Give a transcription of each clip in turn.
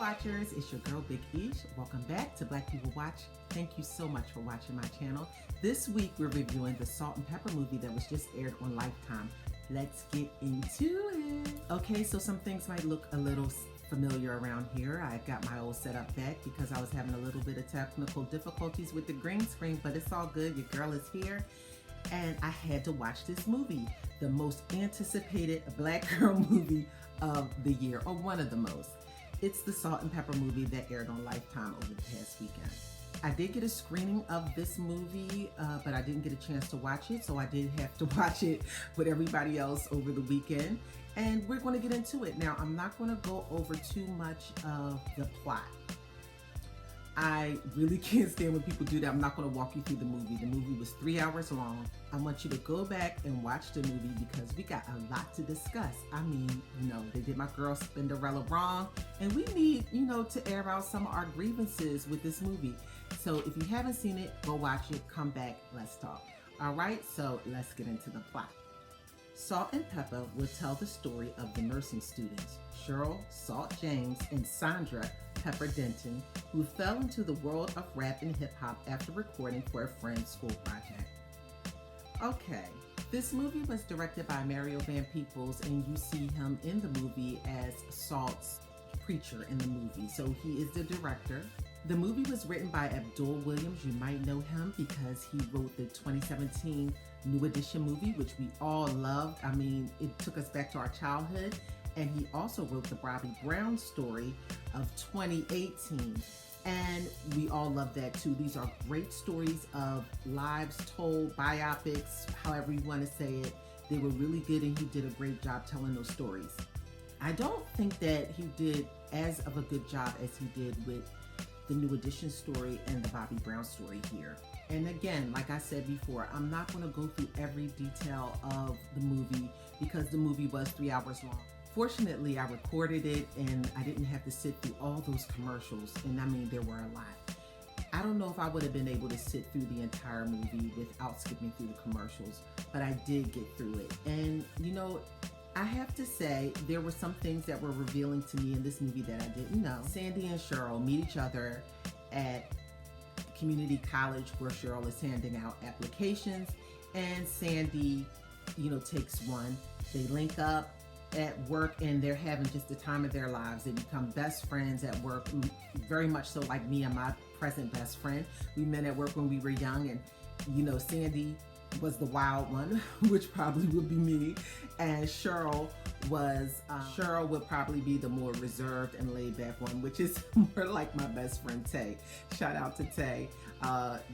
Watchers, it's your girl Big Ish. Welcome back to Black People Watch. Thank you so much for watching my channel. This week we're reviewing the Salt and Pepper movie that was just aired on Lifetime. Let's get into it. Okay, so some things might look a little familiar around here. I got my old setup back because I was having a little bit of technical difficulties with the green screen, but it's all good. Your girl is here. And I had to watch this movie, the most anticipated Black girl movie of the year, or one of the most. It's the Salt and Pepper movie that aired on Lifetime over the past weekend. I did get a screening of this movie, but I didn't get a chance to watch it, so I did have to watch it with everybody else over the weekend. And we're going to get into it. Now, I'm not going to go over too much of the plot. I really can't stand when people do that. I'm not going to walk you through the movie. The movie was 3 hours long. I want you to go back and watch the movie because we got a lot to discuss. I mean, they did my girl Cinderella wrong, and we need, to air out some of our grievances with this movie. So if you haven't seen it, go watch it, come back, let's talk. All right, so let's get into the plot. Salt and Pepper will tell the story of the nursing students, Cheryl Salt James and Sandra Pepper Denton, who fell into the world of rap and hip hop after recording for a friend's school project. Okay, this movie was directed by Mario Van Peebles, and you see him in the movie as Salt's preacher in the movie. So he is the director. The movie was written by Abdul Williams. You might know him because he wrote the 2017 New Edition movie, which we all loved. I mean, it took us back to our childhood. And he also wrote the Bobby Brown story of 2018. And we all love that too. These are great stories of lives told, biopics, however you want to say it. They were really good, and he did a great job telling those stories. I don't think that he did as of a good job as he did with the New Edition story and the Bobby Brown story here. And again, like I said before, I'm not going to go through every detail of the movie because the movie was 3 hours long. Fortunately, I recorded it and I didn't have to sit through all those commercials. And I mean, there were a lot. I don't know if I would have been able to sit through the entire movie without skipping through the commercials, but I did get through it. And I have to say, there were some things that were revealing to me in this movie that I didn't know. Sandy and Cheryl meet each other at community college where Cheryl is handing out applications, and Sandy, takes one. They link up at work, and they're having just the time of their lives. They become best friends at work, very much so like me and my present best friend. We met at work when we were young, and Sandy was the wild one, which probably would be me, and Cheryl would probably be the more reserved and laid back one, which is more like my best friend Tay. Shout out to Tay.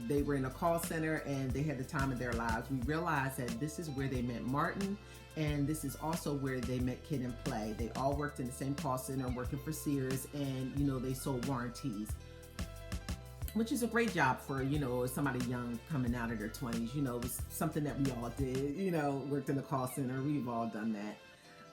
They were in a call center and they had the time of their lives. We realized that this is where they met Martin, and this is also where they met Kid and Play. They all worked in the same call center working for Sears, and they sold warranties, which is a great job for somebody young coming out of their 20s. It was something that we all did, worked in the call center. We've all done that,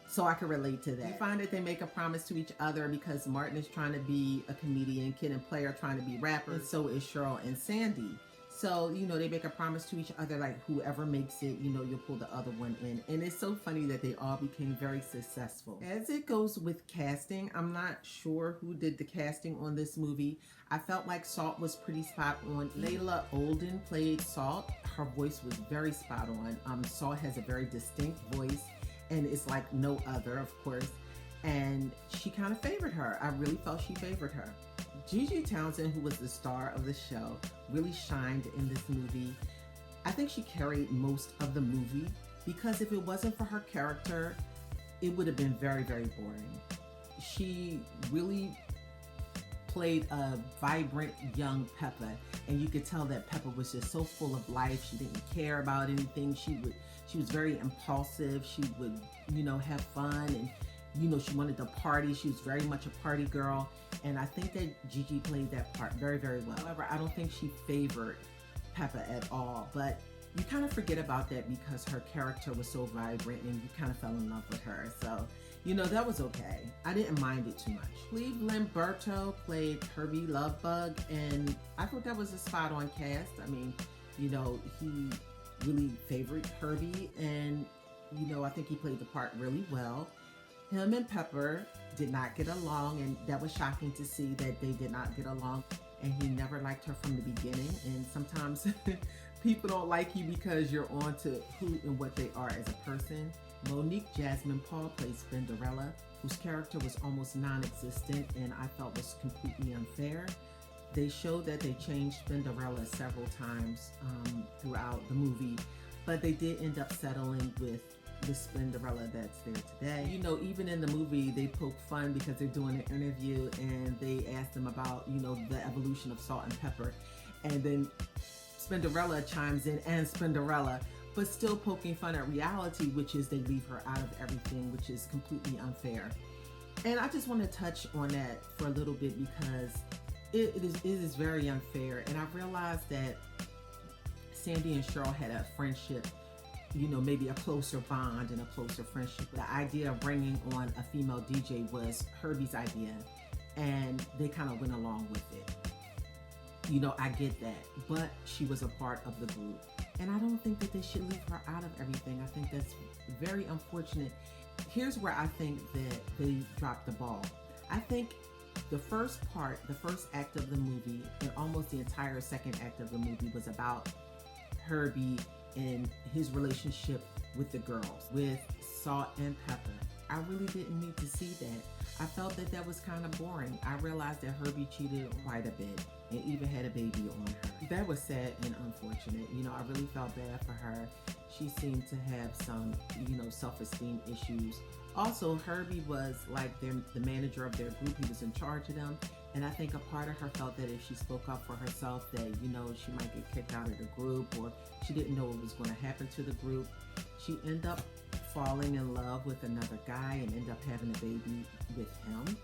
so I can relate to that. We find that they make a promise to each other because Martin is trying to be a comedian, Kid and Play are trying to be rappers, and so is Cheryl and Sandy. So, they make a promise to each other, like whoever makes it, you'll pull the other one in. And it's so funny that they all became very successful. As it goes with casting, I'm not sure who did the casting on this movie. I felt like Salt was pretty spot on. Layla Olden played Salt. Her voice was very spot on. Salt has a very distinct voice, and it's like no other, of course. And she kind of favored her. I really felt she favored her. Gigi Townsend, who was the star of the show, really shined in this movie. I think she carried most of the movie because if it wasn't for her character, it would have been very, very boring. She really played a vibrant young Pepper, and you could tell that Pepper was just so full of life. She didn't care about anything. She was very impulsive. She would, have fun, and she wanted to party. She was very much a party girl. And I think that Gigi played that part very, very well. However, I don't think she favored Pepper at all. But you kind of forget about that because her character was so vibrant and you kind of fell in love with her. So, that was okay. I didn't mind it too much. Cleve Lamberto played Herbie Lovebug, and I thought that was a spot on cast. I mean, he really favored Herbie, and I think he played the part really well. Him and Pepper did not get along, and that was shocking to see that they did not get along. And he never liked her from the beginning. And sometimes people don't like you because you're on to who and what they are as a person. Monique Jasmine Paul plays Spinderella, whose character was almost non-existent and I felt was completely unfair. They showed that they changed Spinderella several times throughout the movie, but they did end up settling with the Spinderella that's there today. You know, even in the movie, they poke fun because they're doing an interview and they ask them about, you know, the evolution of Salt and Pepper. And then Spinderella chimes in, and Spinderella, but still poking fun at reality, which is they leave her out of everything, which is completely unfair. And I just want to touch on that for a little bit because it is very unfair. And I realized that Sandy and Cheryl had a friendship, you know, maybe a closer bond and a closer friendship. The idea of bringing on a female DJ was Herbie's idea, and they kind of went along with it. You know, I get that, but she was a part of the group. And I don't think that they should leave her out of everything. I think that's very unfortunate. Here's where I think that they dropped the ball. I think the first act of the movie, and almost the entire second act of the movie, was about Herbie and his relationship with the girls, with Salt and Pepper. I really didn't need to see that. I felt that that was kind of boring. I realized that Herbie cheated quite a bit and even had a baby on her. That was sad and unfortunate. You know, I really felt bad for her. She seemed to have some, you know, self-esteem issues. Also, Herbie was like the manager of their group. He was in charge of them. And I think a part of her felt that if she spoke up for herself, that, you know, she might get kicked out of the group, or she didn't know what was going to happen to the group. She ended up falling in love with another guy and ended up having a baby with him.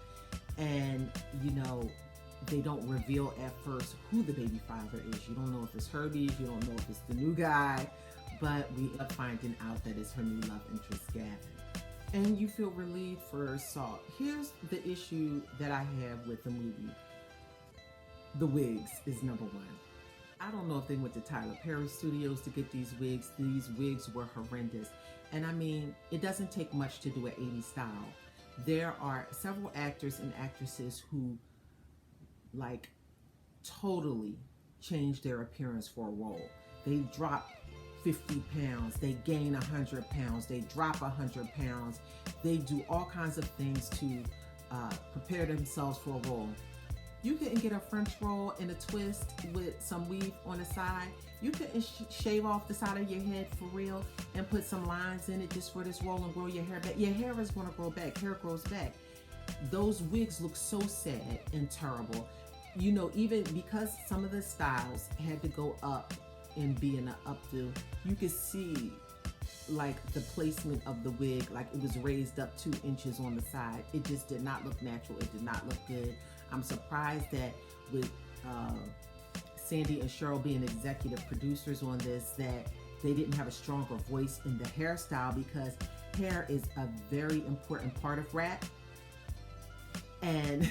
And, you know, they don't reveal at first who the baby father is. You don't know if it's Herbie's, you don't know if it's the new guy, but we end up finding out that it's her new love interest, Gavin. And you feel relieved for Salt. Here's the issue that I have with the movie. The wigs is number one. I don't know if they went to Tyler Perry Studios to get these wigs. These wigs were horrendous. And I mean, it doesn't take much to do an 80s style. There are several actors and actresses who like totally change their appearance for a role. They drop 50 pounds, they gain 100 pounds, they drop 100 pounds. They do all kinds of things to prepare themselves for a role. You couldn't get a French roll in a twist with some weave on the side. You couldn't shave off the side of your head for real and put some lines in it just for this roll and grow your hair back. Your hair is going to grow back. Hair grows back. Those wigs look so sad and terrible. You know, even because some of the styles had to go up and be in an updo, you could see like the placement of the wig, like it was raised up 2 inches on the side. It just did not look natural. It did not look good. I'm surprised that with Sandy and Cheryl being executive producers on this, that they didn't have a stronger voice in the hairstyle, because hair is a very important part of rap. And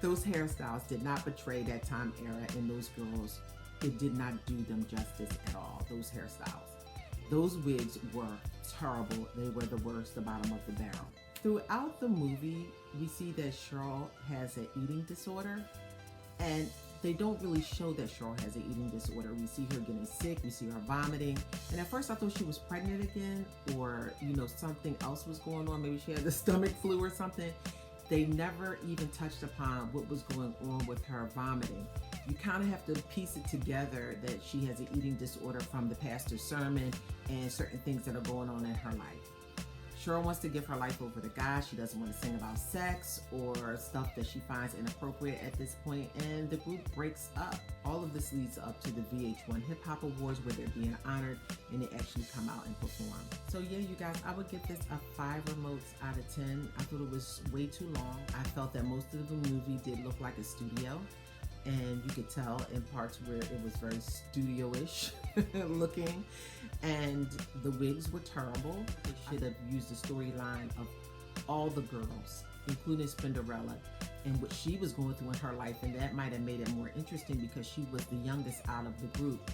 those hairstyles did not portray that time era, and those girls, it did not do them justice at all, those hairstyles. Those wigs were terrible. They were the worst, the bottom of the barrel. Throughout the movie, we see that Cheryl has an eating disorder, and they don't really show that Cheryl has an eating disorder. We see her getting sick, we see her vomiting, and at first I thought she was pregnant again, or, you know, something else was going on. Maybe she had the stomach flu or something. They never even touched upon what was going on with her vomiting. You kind of have to piece it together that she has an eating disorder from the pastor's sermon and certain things that are going on in her life. Cheryl wants to give her life over to God. She doesn't want to sing about sex or stuff that she finds inappropriate at this point, and the group breaks up. All of this leads up to the VH1 Hip Hop Awards, where they're being honored and they actually come out and perform. So yeah, you guys, I would give this a 5 remotes out of 10. I thought it was way too long. I felt that most of the movie did look like a studio, and you could tell in parts where it was very studio-ish looking, and the wigs were terrible. They should have used the storyline of all the girls, including Spinderella, and what she was going through in her life, and that might have made it more interesting because she was the youngest out of the group,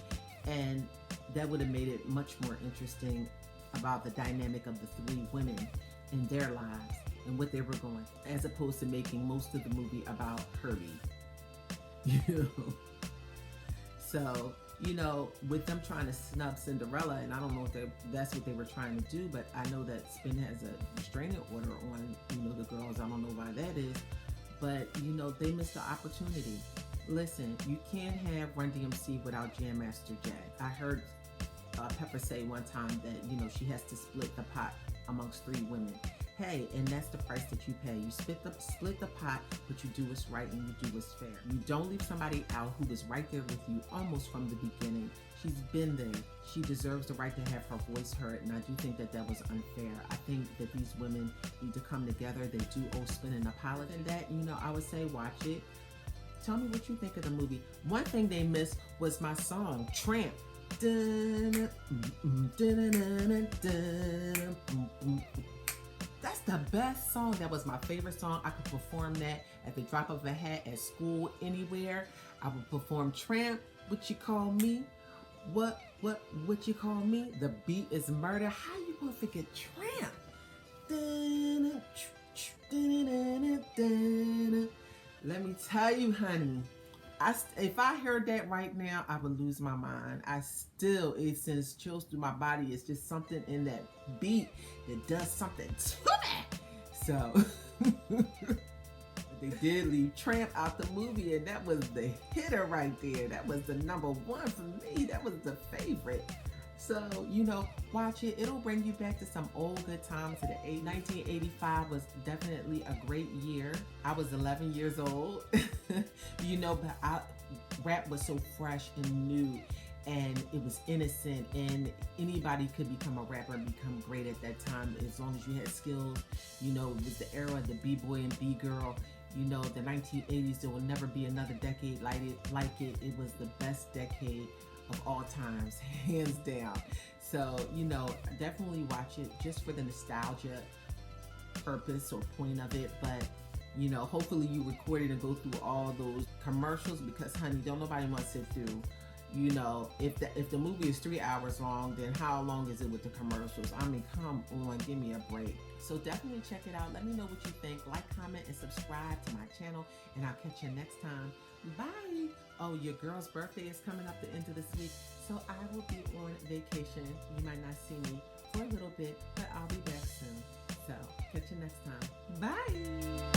and that would have made it much more interesting about the dynamic of the 3 women in their lives. and what they were going, as opposed to making most of the movie about Herbie. You know? So, you know, with them trying to snub Cinderella, and I don't know if that's what they were trying to do, but I know that Spin has a restraining order on, you know, the girls. I don't know why that is, but, you know, they missed the opportunity. Listen, you can't have Run DMC without Jam Master Jay. I heard Pepper say one time that, you know, she has to split the pot amongst 3 women. Hey, and that's the price that you pay. You split the pot, but you do what's right and you do what's fair. You don't leave somebody out who was right there with you almost from the beginning. She's been there. She deserves the right to have her voice heard, and I do think that that was unfair. I think that these women need to come together. They do owe Spin an apology. And that, you know, I would say watch it. Tell me what you think of the movie. One thing they missed was my song, Tramp. That's the best song. That was my favorite song. I could perform that at the drop of a hat, at school, anywhere. I would perform Tramp, What You Call Me. What you call me? The beat is murder. How you gonna forget Tramp? Let me tell you, honey, if I heard that right now, I would lose my mind. It sends chills through my body. It's just something in that beat that does something to me. So they did leave Tramp out the movie, and that was the hitter right there. That was the number 1 for me. That was the favorite. So, you know, watch it. It'll bring you back to some old good times. 1985 was definitely a great year. I was 11 years old. You know, but rap was so fresh and new, and it was innocent, and anybody could become a rapper and become great at that time as long as you had skills. You know, it was the era of the B-boy and B-girl. You know, the 1980s, there will never be another decade like it. It was the best decade of all times, hands down. So, you know, definitely watch it just for the nostalgia purpose or point of it. But, you know, hopefully you record it and go through all those commercials, because, honey, don't nobody want to sit through. You know, if the movie is 3 hours long, then how long is it with the commercials? I mean, come on, give me a break. So definitely check it out. Let me know what you think. Like, comment, and subscribe to my channel, and I'll catch you next time. Bye. Oh, your girl's birthday is coming up the end of this week, so I will be on vacation. You might not see me for a little bit, but I'll be back soon. So catch you next time. Bye.